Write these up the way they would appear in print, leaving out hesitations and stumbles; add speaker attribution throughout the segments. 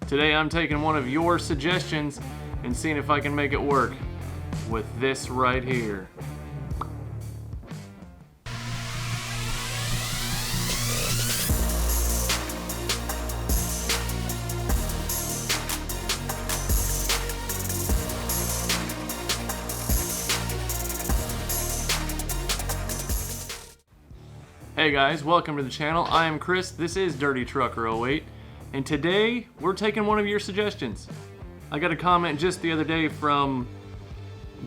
Speaker 1: Today I'm taking one of your suggestions and seeing if I can make it work with this right here. Hey guys, welcome to the channel. I am Chris, this is Dirty Trucker 08, and today we're taking one of your suggestions. I got a comment just the other day from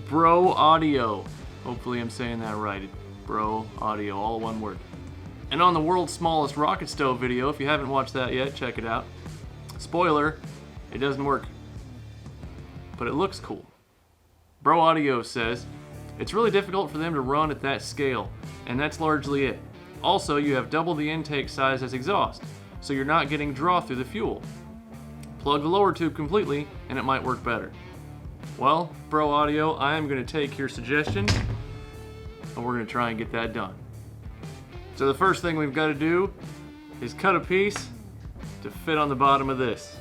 Speaker 1: Bro Audio. Hopefully I'm saying that right. Bro Audio, all one word. And on the world's smallest rocket stove video, if you haven't watched that yet, check it out. Spoiler, it doesn't work. But it looks cool. Bro Audio says, it's really difficult for them to run at that scale, and that's largely it. Also, you have double the intake size as exhaust, so you're not getting draw through the fuel. Plug the lower tube completely, and it might work better. Well, Bro Audio, I am going to take your suggestion, and we're going to try and get that done. So the first thing we've got to do is cut a piece to fit on the bottom of this.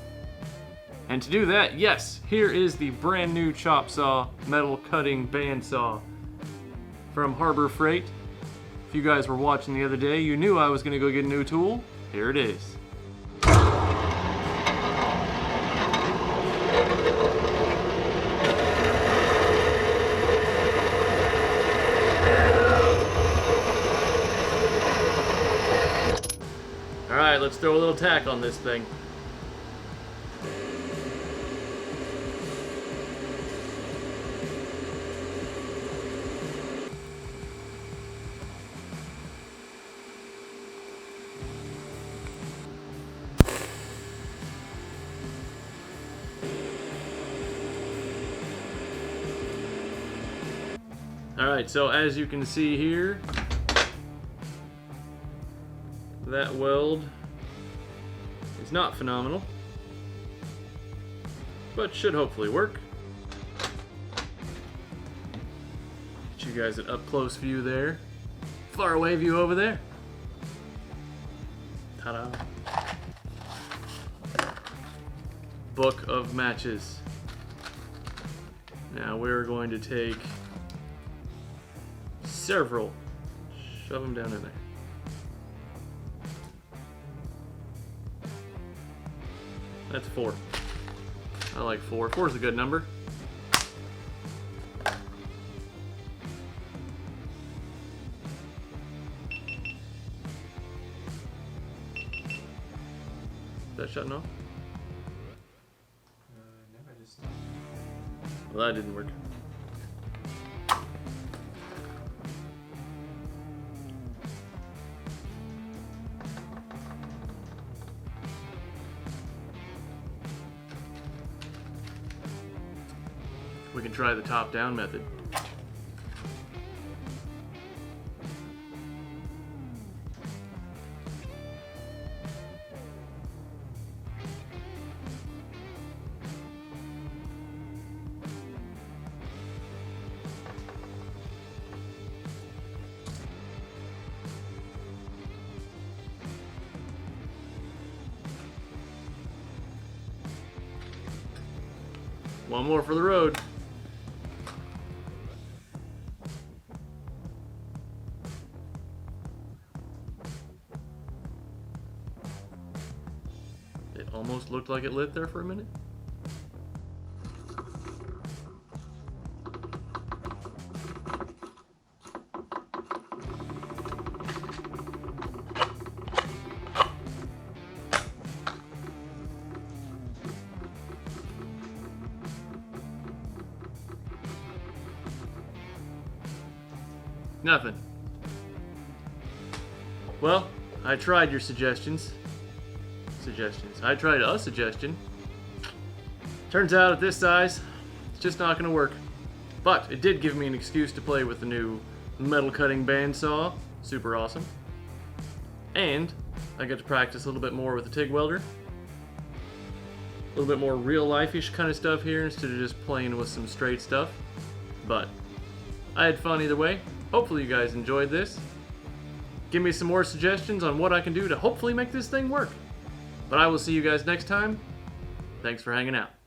Speaker 1: And to do that, yes, here is the brand new chop saw metal cutting bandsaw from Harbor Freight. If you guys were watching the other day, you knew I was going to go get a new tool. Here it is. Alright, let's throw a little tack on this thing. Alright, so as you can see here, that weld is not phenomenal, but should hopefully work. Get you guys an up-close view there, far away view over there. Ta-da. Book of matches. Now we're going to take several. Shove them down in there. That's 4. I like 4. 4 is a good number. Is that shutting off?
Speaker 2: No, I just...
Speaker 1: Well, that didn't work. We can try the top-down method. One more for the road. It almost looked like it lit there for a minute. Nothing. Well, I tried your suggestions. I tried a suggestion. Turns out at this size, it's just not going to work. But it did give me an excuse to play with the new metal cutting bandsaw. Super awesome. And I got to practice a little bit more with the TIG welder. A little bit more real life-ish kind of stuff here instead of just playing with some straight stuff. But I had fun either way. Hopefully you guys enjoyed this. Give me some more suggestions on what I can do to hopefully make this thing work. But I will see you guys next time. Thanks for hanging out.